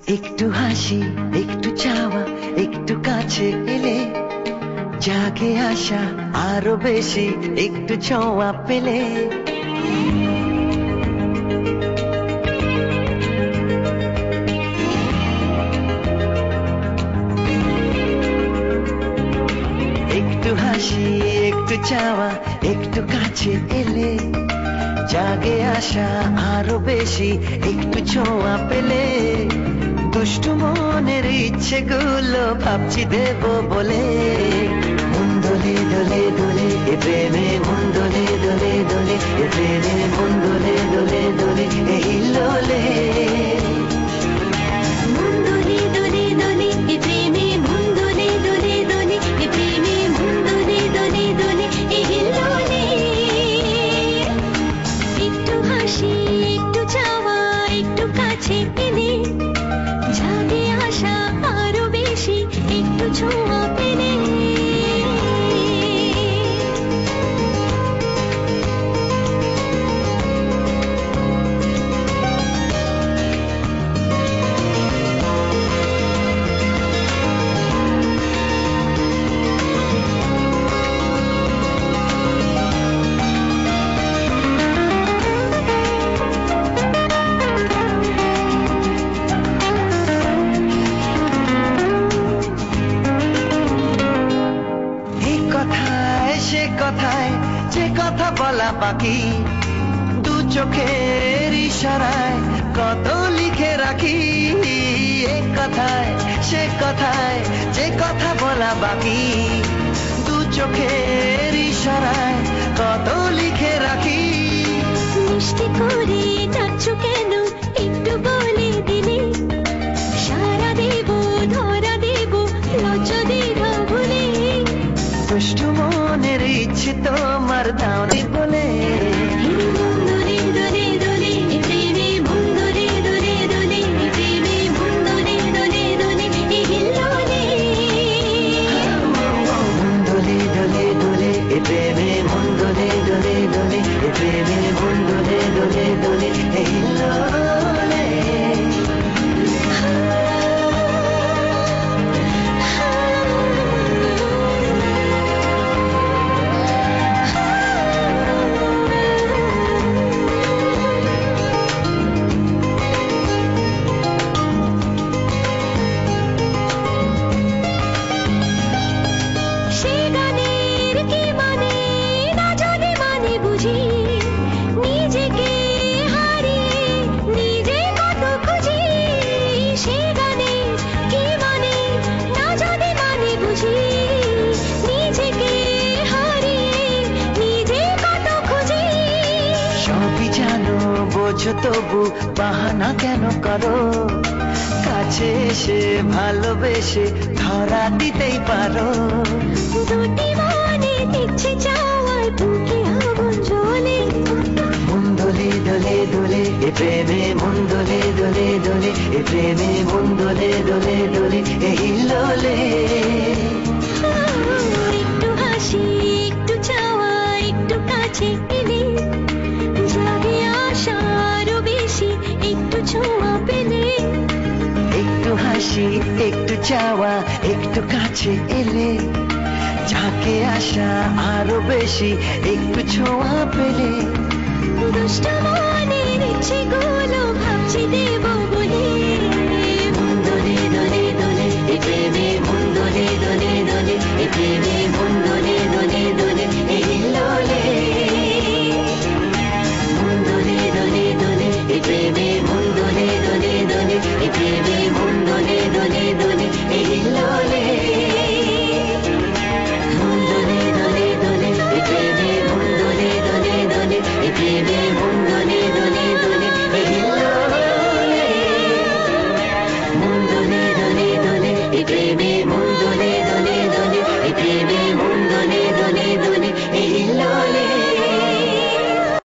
একটু হাসি, একটু চাওয়া, একটু কাছে এলে জাগে আশা আরো বেশি, একটু ছোঁয়া পেলে। একটু হাসি, একটু চাওয়া, একটু কাছে এলে জাগে আশা আরো বেশি, একটু ছোঁয়া পেলে। দুষ্টু মনের ইচ্ছেগুলো ভাবছি দেব বলে। মন দোলে দোলে দোলে এ প্রেমে, মন দোলে দোলে দোলে এ প্রেমে, মন দোলে দোলে দোলে এ হিল্লোলে। মন দোলে দোলে দোলে এ প্রেমে, মন দোলে দোলে দোলে এ প্রেমে, মন দোলে দোলে দোলে এ হিল্লোলে। একটু হাসি, একটু চাওয়া, একটু কাছে এলে জাগে আশা আরো বেশি, একটু ছোঁয়া পেলে। সে কথায় যে কথা বলা বাকি, দু চোখের ইশারায় কত লিখে রাখি। এ কথায় সে কথায় যে কথা বলা বাকি, দু চোখের ইশারায় কত লিখে রাখি। মিষ্টি করে ডাকছো কেন, একটু বলে দিলে সারা দেব, ধরা দেব, লজ্জা দ্বিধা ভুলে। দুষ্টু মনের ইচ্ছে তোমার দাও নেই বলে। মন দোলে দোলে দোলে এ প্রেমে, মন দোলে দোলে দোলে এ প্রেমে, মন দোলে দোলে দোলে এ হিল্লোলে। মন দোলে দোলে দোলে এ প্রেমে, মন দোলে দোলে দোলে এ প্রেমে, মন দোলে দোলে দোলে এ হিল্লোলে। সে গানের কি মানে না জানি, মানে বুঝি নিজেকে হারিয়ে নিজে কত খুঁজি। সে গানের কি মানে না জানি, মানে বুঝি নিজেকে হারিয়ে নিজে কত খুঁজি। সবই জানো বোঝো তবু বাহানা কেন করো, কাছে এসে ভালোবেসে ধরা দিতেই পারো। দুটি মনে ইচ্ছে চাওয়ায় বুকে আগুন জ্বলে। মন দোলে দোলে দোলে এ প্রেমে, মন দোলে দোলে দোলে এ প্রেমে, মন দোলে দোলে দোলে এ হিল্লোলে। একটু হাসি, একটু চাওয়া, একটু কাছে এলে জাগে আশা আরো বেশি, একটু ছোঁয়া পেলে। একটু হাসি, একটু চাওয়া, একটু কাছে এলে যাকে আশা আরো বেশি, একটু ছোঁয়া পেলে। দুষ্ট মনের ইচ্ছেগুলো ভাবছি দেব